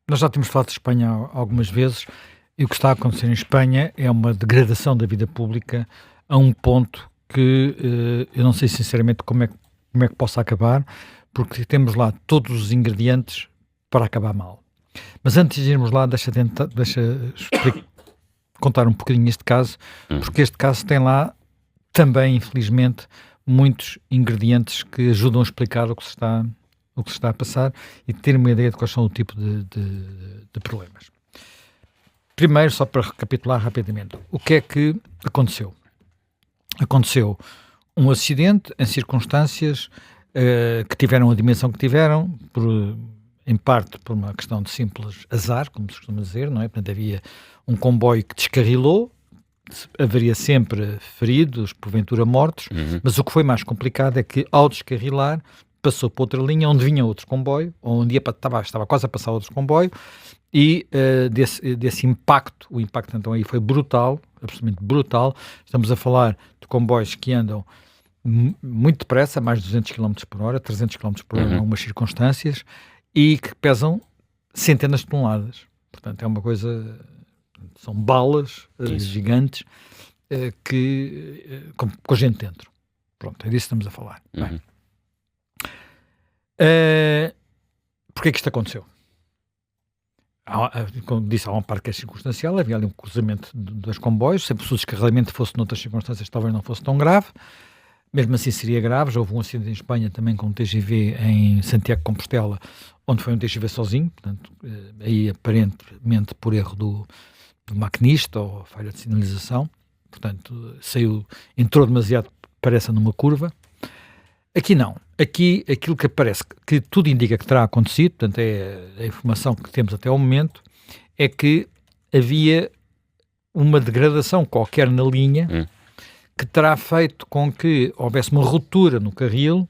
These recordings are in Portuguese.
Nós já temos falado de Espanha algumas vezes e o que está a acontecer em Espanha é uma degradação da vida pública a um ponto que eu não sei sinceramente como é que possa acabar, porque temos lá todos os ingredientes para acabar mal. Mas antes de irmos lá, contar um bocadinho este caso, porque este caso tem lá também, infelizmente, muitos ingredientes que ajudam a explicar o que se está a passar e ter uma ideia de quais são o tipo de problemas. Primeiro, só para recapitular rapidamente, o que é que aconteceu? Aconteceu um acidente em circunstâncias que tiveram a dimensão que tiveram, em parte por uma questão de simples azar, como se costuma dizer, não é? Portanto, havia um comboio que descarrilou, haveria sempre feridos, porventura mortos, mas o que foi mais complicado é que, ao descarrilar, passou para outra linha onde vinha outro comboio, onde estava quase a passar outro comboio, e desse impacto, o impacto então aí foi brutal, absolutamente brutal. Estamos a falar de comboios que andam muito depressa, mais de 200 km por hora, 300 km por hora em algumas circunstâncias, e que pesam centenas de toneladas. Portanto, é uma coisa... São balas gigantes com gente dentro. Pronto, é disso que estamos a falar. Porquê que isto aconteceu? Como disse, há uma parte que é circunstancial, havia ali um cruzamento de dois comboios, se o descarrilamento fosse noutras circunstâncias talvez não fosse tão grave, mesmo assim seria grave. Já houve um acidente em Espanha também com um TGV em Santiago de Compostela, onde foi um TGV sozinho, portanto, aí aparentemente por erro do maquinista ou falha de sinalização, portanto, entrou demasiado depressa numa curva. Aqui não. Aqui, aquilo que aparece, que tudo indica que terá acontecido, portanto, é a informação que temos até ao momento, é que havia uma degradação qualquer na linha que terá feito com que houvesse uma ruptura no carril,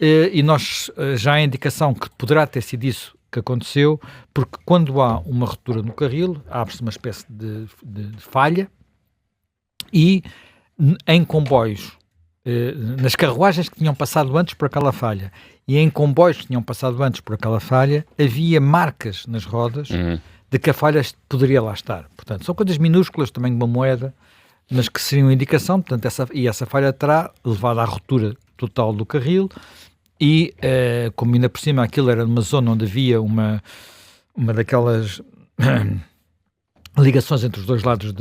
e nós já há indicação que poderá ter sido isso que aconteceu, porque quando há uma ruptura no carril, abre-se uma espécie de falha, e em comboios, nas carruagens que tinham passado antes por aquela falha e em comboios que tinham passado antes por aquela falha, havia marcas nas rodas de que a falha poderia lá estar. Portanto, são coisas minúsculas, também de uma moeda, mas que seriam indicação, portanto, essa falha terá levado à ruptura total do carril e, como ainda por cima aquilo era numa zona onde havia uma daquelas ligações entre os dois lados,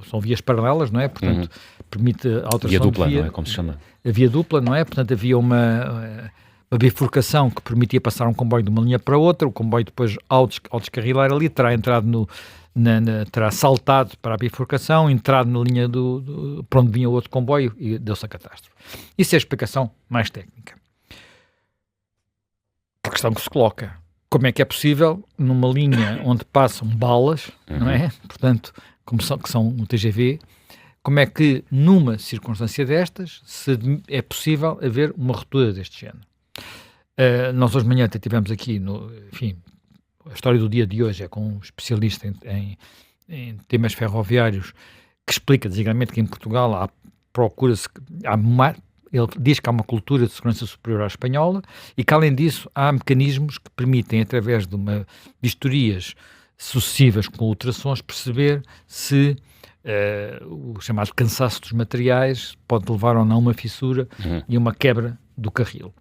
são vias paralelas, não é? Portanto, permite a alteração via dupla, de via, não é? Como se chama? A via dupla, não é? Portanto, havia uma bifurcação que permitia passar um comboio de uma linha para outra. O comboio depois, ao descarrilar ali, terá entrado terá saltado para a bifurcação, entrado na linha para onde vinha o outro comboio e deu-se a catástrofe. Isso é a explicação mais técnica. A questão que se coloca: como é que é possível, numa linha onde passam balas, não é? Portanto, que são um TGV, como é que, numa circunstância destas, é possível haver uma ruptura deste género? Nós hoje de manhã até tivemos aqui, enfim, a história do dia de hoje é com um especialista em temas ferroviários que explica, designadamente, que em Portugal ele diz que há uma cultura de segurança superior à espanhola e que, além disso, há mecanismos que permitem, através de vistorias sucessivas com ultrassons, perceber se o chamado cansaço dos materiais pode levar ou não a uma fissura e uma quebra do carril.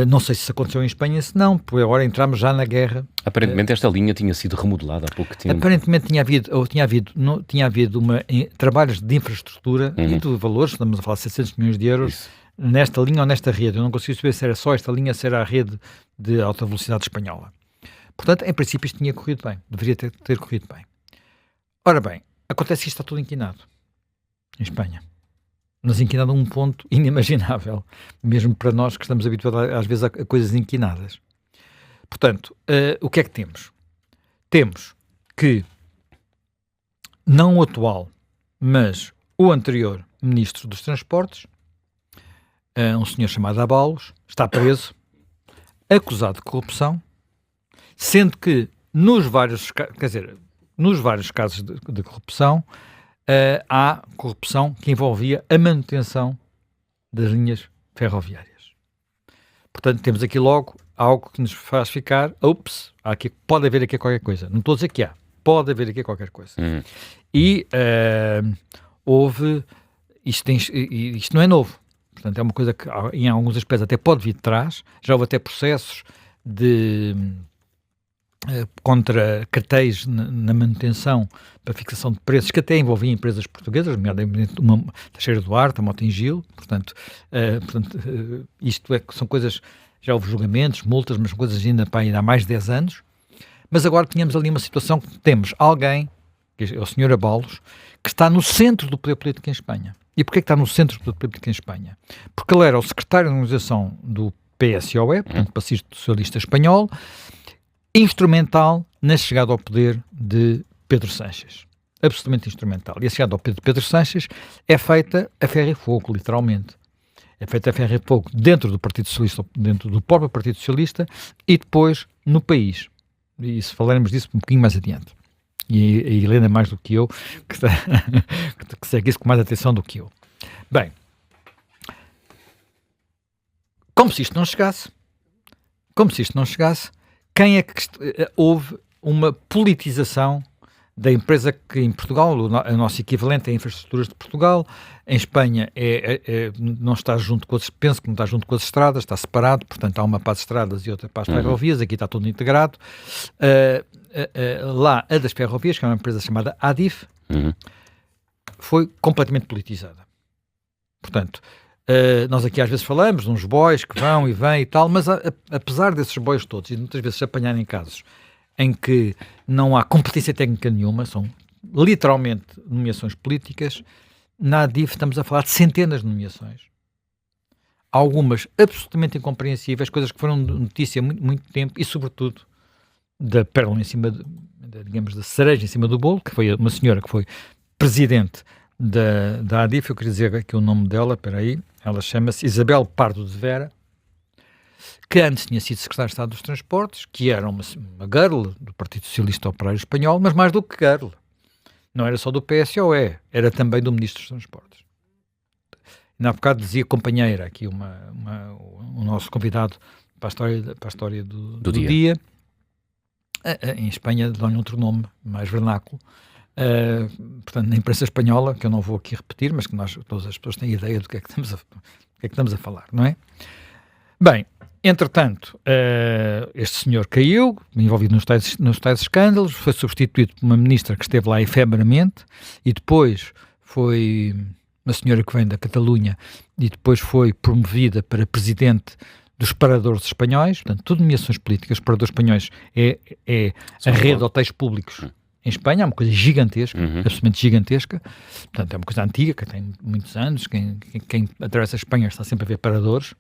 Não sei se isso aconteceu em Espanha, se não, porque agora entramos já na guerra. Aparentemente esta linha tinha sido remodelada há pouco tempo. Aparentemente tinha havido trabalhos de infraestrutura e de valores, estamos a falar de 600 milhões de euros, isso, nesta linha ou nesta rede. Eu não consigo saber se era só esta linha, se era a rede de alta velocidade espanhola. Portanto, em princípio isto tinha corrido bem, deveria ter corrido bem. Ora bem, acontece que isto está tudo inquinado em Espanha. Mas inquinado a um ponto inimaginável, mesmo para nós que estamos habituados às vezes a coisas inquinadas. Portanto, o que é que temos? Temos que, não o atual, mas o anterior Ministro dos Transportes, um senhor chamado Abalos, está preso, acusado de corrupção, sendo que nos vários casos de corrupção, há corrupção que envolvia a manutenção das linhas ferroviárias. Portanto, temos aqui logo algo que nos faz ficar, pode haver aqui qualquer coisa. Não estou a dizer que há, pode haver aqui qualquer coisa. E isto não é novo. Portanto, é uma coisa que em alguns aspectos até pode vir de trás. Já houve até processos contra cartéis na manutenção para fixação de preços, que até envolviam empresas portuguesas, nomeadamente Teixeira Duarte, a Motengil. Portanto, são coisas, já houve julgamentos, multas, mas são coisas ainda há mais de 10 anos. Mas agora tínhamos ali uma situação que temos alguém, que é o Sr. Abalos, que está no centro do poder político em Espanha. E porquê que está no centro do poder político em Espanha? Porque ele era o secretário de organização do PSOE, portanto, Partido Socialista Espanhol, instrumental na chegada ao poder de Pedro Sánchez. Absolutamente instrumental. E a chegada ao poder de Pedro Sánchez é feita a ferro e fogo, literalmente. É feita a ferro e fogo dentro do Partido Socialista, dentro do próprio Partido Socialista e depois no país. E se falaremos disso um pouquinho mais adiante. E a Helena, mais do que eu, que segue isso com mais atenção do que eu. Bem, como se isto não chegasse, quem é que houve uma politização da empresa que em Portugal, o nosso equivalente é Infraestruturas de Portugal, em Espanha não está junto com penso que não está junto com as estradas, está separado, portanto há uma para as estradas e outra para as ferrovias, aqui está tudo integrado. Lá, a das ferrovias, que é uma empresa chamada Adif, foi completamente politizada. Portanto, nós aqui às vezes falamos de uns bois que vão e vêm e tal, mas apesar desses bois todos, e muitas vezes se apanharem casos em que não há competência técnica nenhuma, são literalmente nomeações políticas, na ADIF estamos a falar de centenas de nomeações. Algumas absolutamente incompreensíveis, coisas que foram notícia há muito tempo e, sobretudo, da pérola em cima, digamos, da cereja em cima do bolo, que foi uma senhora que foi presidente da ADIF. Eu queria dizer aqui o nome dela, ela chama-se Isabel Pardo de Vera, que antes tinha sido secretária de Estado dos Transportes, que era uma girl do Partido Socialista Operário Espanhol, mas mais do que girl. Não era só do PSOE, era também do Ministro dos Transportes. Na bocado dizia companheira, aqui o nosso convidado para a história do dia. Em Espanha dão-lhe outro nome, mais vernáculo. Portanto, na imprensa espanhola, que eu não vou aqui repetir, mas que todas as pessoas têm ideia do que é que estamos a falar, não é? Bem, entretanto, este senhor caiu, envolvido nos tais escândalos, foi substituído por uma ministra que esteve lá efemeramente, e depois foi uma senhora que vem da Catalunha, e depois foi promovida para presidente dos paradores espanhóis, portanto, tudo nomeações políticas. Os paradores espanhóis é a rede de hotéis públicos em Espanha, é uma coisa gigantesca, absolutamente gigantesca, portanto, é uma coisa antiga, que tem muitos anos, quem atravessa a Espanha está sempre a ver paradores.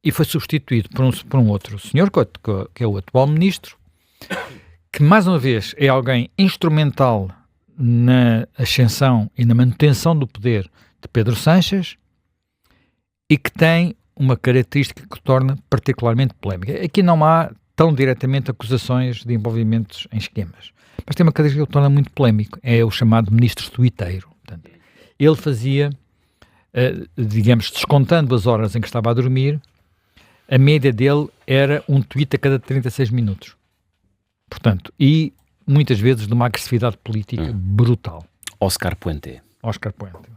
E foi substituído por um outro senhor, que é o atual ministro, que mais uma vez é alguém instrumental na ascensão e na manutenção do poder de Pedro Sánchez e que tem uma característica que o torna particularmente polémica. Aqui não há tão diretamente acusações de envolvimentos em esquemas, mas tem uma característica que o torna muito polémico, é o chamado ministro tuiteiro. Portanto, ele fazia... digamos, descontando as horas em que estava a dormir, a média dele era um tweet a cada 36 minutos. Portanto, e muitas vezes de uma agressividade política brutal. Óscar Puente. O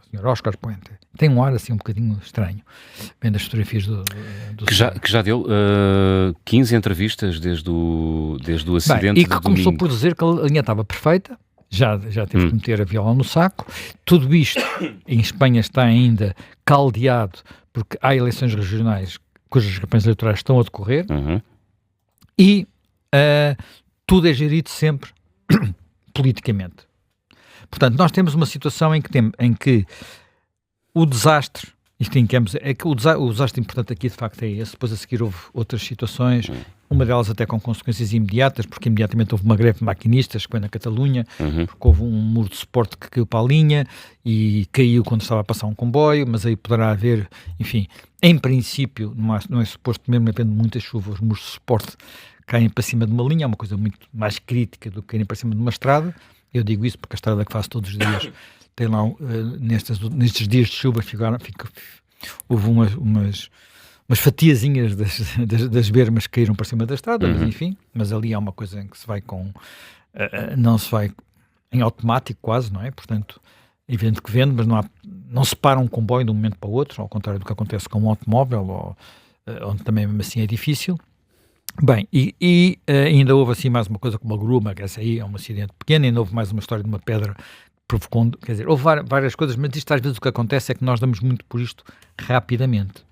senhor Óscar Puente. Tem um ar assim um bocadinho estranho, vendo as fotografias do que já deu 15 entrevistas desde o acidente. E que começou por dizer que a linha estava perfeita, já teve que meter a viola no saco. Tudo isto em Espanha está ainda caldeado porque há eleições regionais cujas campanhas eleitorais estão a decorrer e tudo é gerido sempre politicamente. Portanto, nós temos uma situação em que o desastre, o desastre importante aqui de facto é esse. Depois a seguir houve outras situações, uma delas até com consequências imediatas, porque imediatamente houve uma greve de maquinistas que foi na Catalunha, porque houve um muro de suporte que caiu para a linha e caiu quando estava a passar um comboio, mas aí poderá haver, enfim, em princípio, não é suposto, mesmo depende de muita chuva, os muros de suporte caem para cima de uma linha, é uma coisa muito mais crítica do que caírem para cima de uma estrada. Eu digo isso porque a estrada que faço todos os dias tem lá, nestes dias de chuva, houve umas fatiazinhas das bermas que caíram para cima da estrada, mas enfim, mas ali há uma coisa em que se vai não se vai em automático quase, não é? Portanto, evidente que vende, mas não se para um comboio de um momento para o outro, ao contrário do que acontece com um automóvel, onde também mesmo assim é difícil. Bem, ainda houve assim mais uma coisa como uma grua, que essa aí é um acidente pequeno, ainda houve mais uma história de uma pedra provocou, quer dizer, houve várias coisas, mas isto às vezes o que acontece é que nós damos muito por isto rapidamente.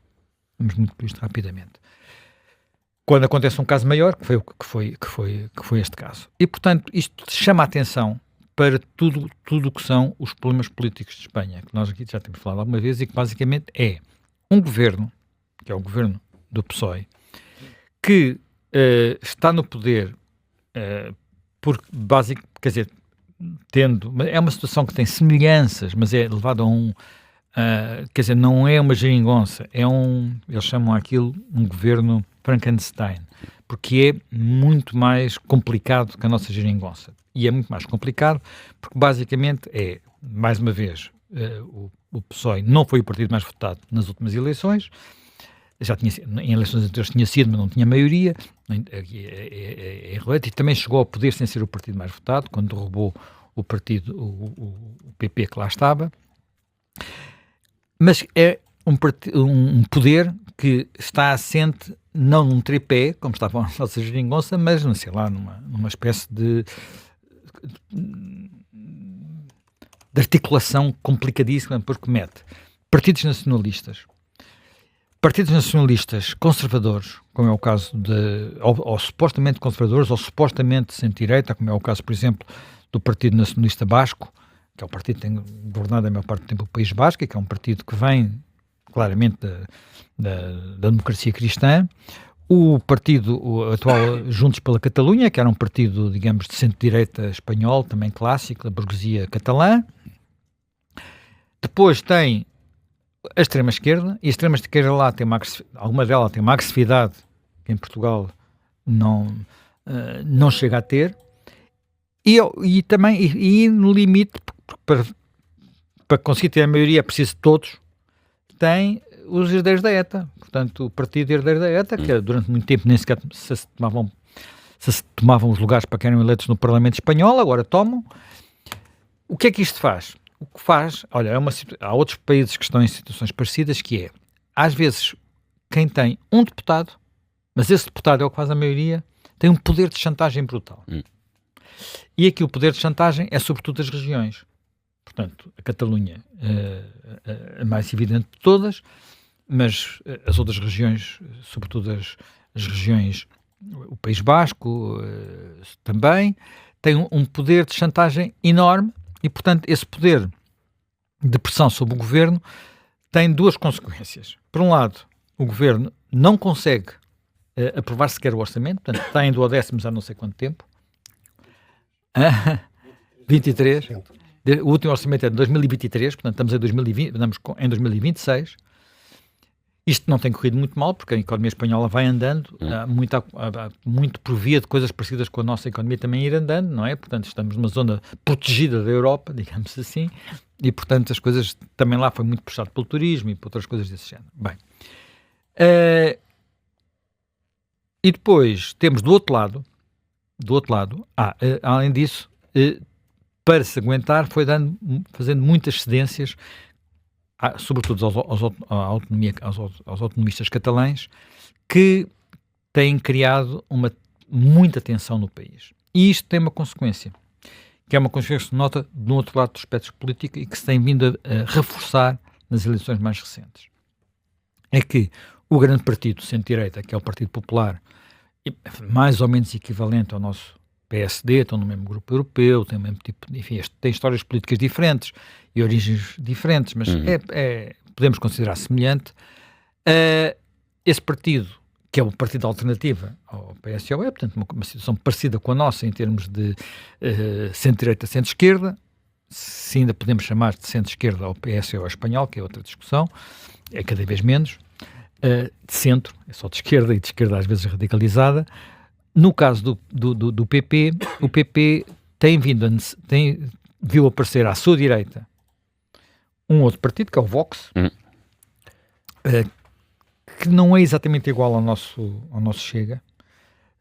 Quando acontece um caso maior, que foi este caso. E, portanto, isto chama a atenção para tudo o que são os problemas políticos de Espanha, que nós aqui já temos falado alguma vez, e que basicamente é um governo, que é o governo do PSOE, que está no poder porque, quer dizer, é uma situação que tem semelhanças, mas é levado a quer dizer, não é uma geringonça, eles chamam aquilo um governo Frankenstein, porque é muito mais complicado que a nossa geringonça. E é muito mais complicado porque, basicamente, mais uma vez, o PSOE não foi o partido mais votado nas últimas eleições, já tinha sido, em eleições anteriores tinha sido, mas não tinha maioria, é relativo, e também chegou ao poder sem ser o partido mais votado, quando derrubou o partido, o PP que lá estava, mas é um poder que está assente não num tripé, como estava a nossa geringonça, mas, sei lá, numa espécie de articulação complicadíssima, porque mete partidos nacionalistas conservadores, como é o caso ou supostamente conservadores, ou supostamente centro-direita, como é o caso, por exemplo, do Partido Nacionalista Basco, que é o partido que tem governado a maior parte do tempo o País Basco, que é um partido que vem claramente da democracia cristã, o partido atual Juntos pela Catalunha, que era um partido, digamos, de centro-direita espanhol, também clássico, da burguesia catalã. Depois tem a extrema-esquerda, e a extrema-esquerda lá tem alguma delas tem uma agressividade que em Portugal não chega a ter, e também, no limite, para conseguir ter a maioria é preciso de todos, tem os herdeiros da ETA, portanto o partido herdeiro da ETA, que durante muito tempo nem sequer se tomavam os lugares para que eram eleitos no Parlamento Espanhol, agora tomam. O que é que isto faz? O que faz, olha, há outros países que estão em situações parecidas, que é, às vezes, quem tem um deputado, mas esse deputado é o que faz a maioria, tem um poder de chantagem brutal. E aqui o poder de chantagem é sobretudo das regiões. Portanto, a Catalunha a mais evidente de todas, mas as outras regiões, sobretudo as regiões, o País Basco também, tem um poder de chantagem enorme. E, portanto, esse poder de pressão sobre o governo tem duas consequências. Por um lado, o governo não consegue aprovar sequer o orçamento, portanto, está em duodécimos há não sei quanto tempo. 23. O último orçamento é de 2023, portanto, estamos em 2026. Isto não tem corrido muito mal, porque a economia espanhola vai andando, muito por via de coisas parecidas com a nossa economia também ir andando, não é? Portanto, estamos numa zona protegida da Europa, digamos assim, e, portanto, as coisas também lá foi muito puxado pelo turismo e por outras coisas desse género. Bem, e depois temos do outro lado, além disso, para se aguentar, fazendo muitas cedências, sobretudo aos autonomistas catalães, que têm criado muita tensão no país. E isto tem uma consequência, que é uma consequência que se nota do outro lado do espectro político e que se tem vindo a reforçar nas eleições mais recentes. É que o grande partido de centro-direita, que é o Partido Popular, mais ou menos equivalente ao nosso PSD, estão no mesmo grupo europeu, tem o mesmo tipo, enfim, tem histórias políticas diferentes e origens diferentes, mas podemos considerar semelhante. Esse partido, que é o partido alternativa ao PSOE, portanto uma situação parecida com a nossa em termos de centro-direita, centro-esquerda, se ainda podemos chamar de centro-esquerda ao PSOE espanhol, que é outra discussão, é cada vez menos, de centro, é só de esquerda, e de esquerda às vezes radicalizada. No caso do PP, o PP viu aparecer à sua direita um outro partido, que é o Vox, que não é exatamente igual ao nosso Chega.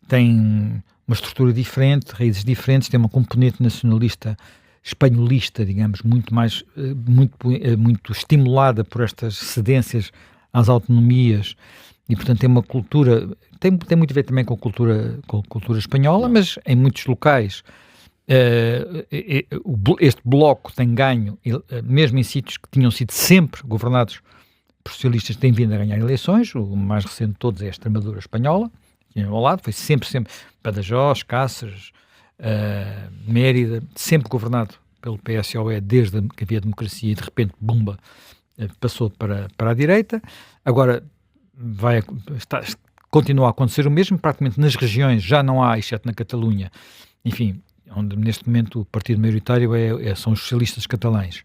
Tem uma estrutura diferente, raízes diferentes, tem uma componente nacionalista, espanholista, digamos, muito estimulada por estas cedências às autonomias e, portanto, tem uma cultura, tem muito a ver também com a cultura espanhola, mas em muitos locais este bloco tem ganho, mesmo em sítios que tinham sido sempre governados por socialistas, tem vindo a ganhar eleições. O mais recente de todos é a Extremadura espanhola, ao lado, foi sempre Badajoz, Cáceres, Mérida, sempre governado pelo PSOE desde que havia democracia e de repente, bumba, passou para a direita. Agora continua a acontecer o mesmo, praticamente nas regiões já não há, exceto na Catalunha, enfim, onde neste momento o partido maioritário são os socialistas catalães.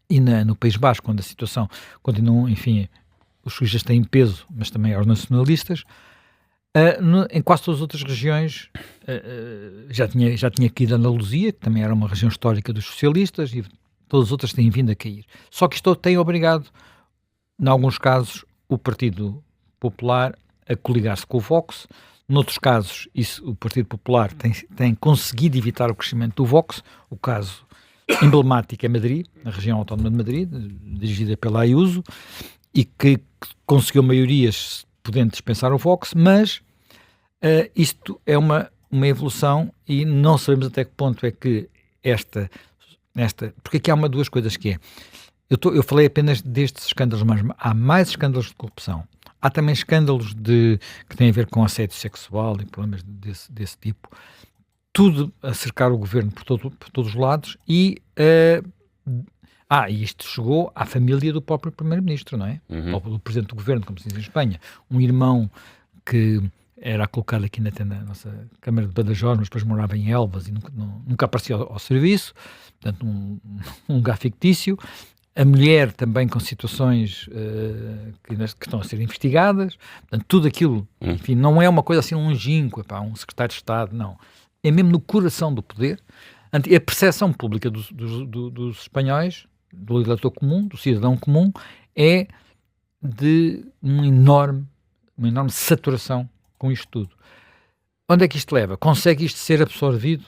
E no País Basco, onde a situação continua, enfim, os socialistas têm peso, mas também os nacionalistas. Em quase todas as outras regiões já tinha caído a Andaluzia, que também era uma região histórica dos socialistas, e todas as outras têm vindo a cair. Só que isto tem obrigado, em alguns casos, o Partido Popular a coligar-se com o Vox. Noutros casos, o Partido Popular tem conseguido evitar o crescimento do Vox. O caso emblemático é Madrid, a região autónoma de Madrid, dirigida pela Ayuso, e que conseguiu maiorias podendo dispensar o Vox, mas isto é uma evolução e não sabemos até que ponto é que porque aqui há duas coisas que é, eu falei apenas destes escândalos, mas há mais escândalos de corrupção, há também escândalos que têm a ver com assédio sexual e problemas desse tipo, tudo a cercar o governo por todos os lados e isto chegou à família do próprio Primeiro-Ministro, não é? Ou do Presidente do Governo, como se diz em Espanha. Um irmão que era colocado aqui na nossa Câmara de Badajoz, mas depois morava em Elvas e nunca aparecia ao serviço, portanto um lugar fictício. A mulher também com situações que estão a ser investigadas. Portanto, tudo aquilo, enfim, não é uma coisa assim longínqua, um secretário de Estado, não. É mesmo no coração do poder. A percepção pública dos espanhóis, do eleitor comum, do cidadão comum, é de uma enorme saturação com isto tudo. Onde é que isto leva? Consegue isto ser absorvido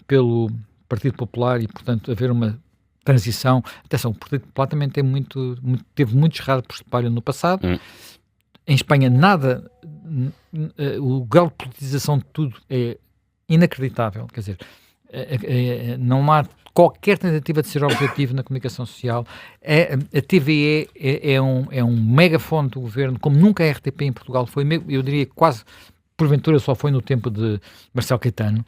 pelo Partido Popular e, portanto, haver uma transição? Atenção, o Partido Popular também teve muito errado por espalho no passado. Em Espanha, nada, o grau de politização de tudo é inacreditável, quer dizer, não há qualquer tentativa de ser objetivo na comunicação social. A TVE é um megafone do governo, como nunca a RTP em Portugal foi, eu diria quase, porventura só foi no tempo de Marcelo Caetano.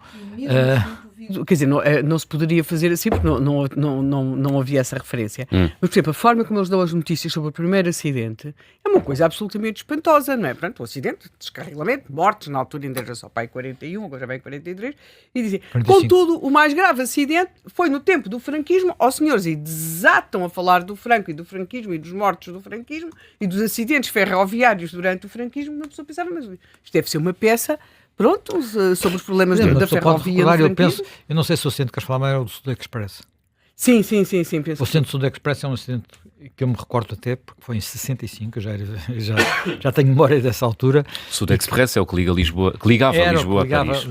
Quer dizer, não se poderia fazer assim porque não havia essa referência. Mas, por exemplo, a forma como eles dão as notícias sobre o primeiro acidente é uma coisa absolutamente espantosa, não é? Portanto, o acidente, descarrilamento, mortes, na altura ainda era só para aí 41, agora já vem 43, e dizem, contudo, o mais grave acidente foi no tempo do franquismo, senhores, e desatam a falar do Franco e do franquismo e dos mortos do franquismo e dos acidentes ferroviários durante o franquismo. Uma pessoa pensava, mas isto deve ser uma peça... Pronto, sobre os problemas da ferrovia. Eu não sei se o acidente que falar, mas era o do Sud Express. Sim. O acidente do Sud Express é um acidente que eu me recordo até, porque foi em 65, eu já tenho memória dessa altura. O Sud Express é o que ligava Lisboa a Paris.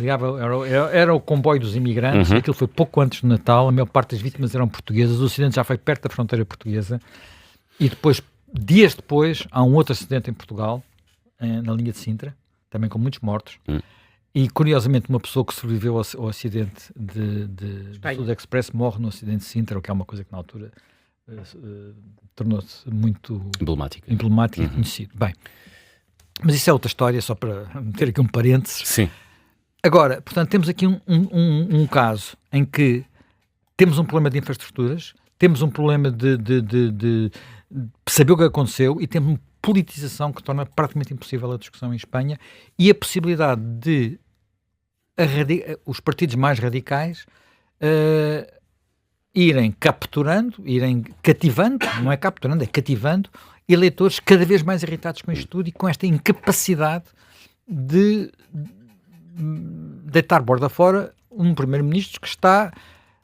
Era o comboio dos imigrantes, aquilo foi pouco antes do Natal, a maior parte das vítimas eram portuguesas, o acidente já foi perto da fronteira portuguesa, e depois, dias depois, há um outro acidente em Portugal, na linha de Sintra, também com muitos mortos. E, curiosamente, uma pessoa que sobreviveu ao acidente do Sud Express morre no acidente de Sintra, o que é uma coisa que na altura tornou-se muito emblemático e conhecido. Bem, mas isso é outra história, só para meter aqui um parênteses. Sim. Agora, portanto, temos aqui um caso em que temos um problema de infraestruturas, temos um problema de saber o que aconteceu e temos uma politização que torna praticamente impossível a discussão em Espanha e a possibilidade de os partidos mais radicais irem cativando, não é capturando, é cativando eleitores cada vez mais irritados com isto tudo e com esta incapacidade de deitar borda fora um primeiro-ministro que está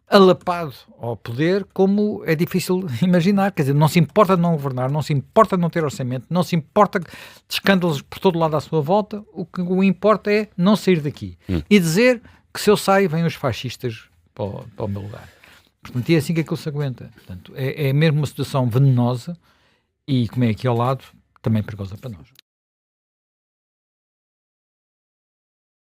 alapado ao poder, como é difícil imaginar. Quer dizer, não se importa de não governar, não se importa de não ter orçamento, não se importa de escândalos por todo lado à sua volta. O que o importa é não sair daqui e dizer que se eu saio, vêm os fascistas para o meu lugar. Portanto, é assim que aquilo se aguenta. Portanto, é mesmo uma situação venenosa e, como é aqui ao lado, também perigosa para nós.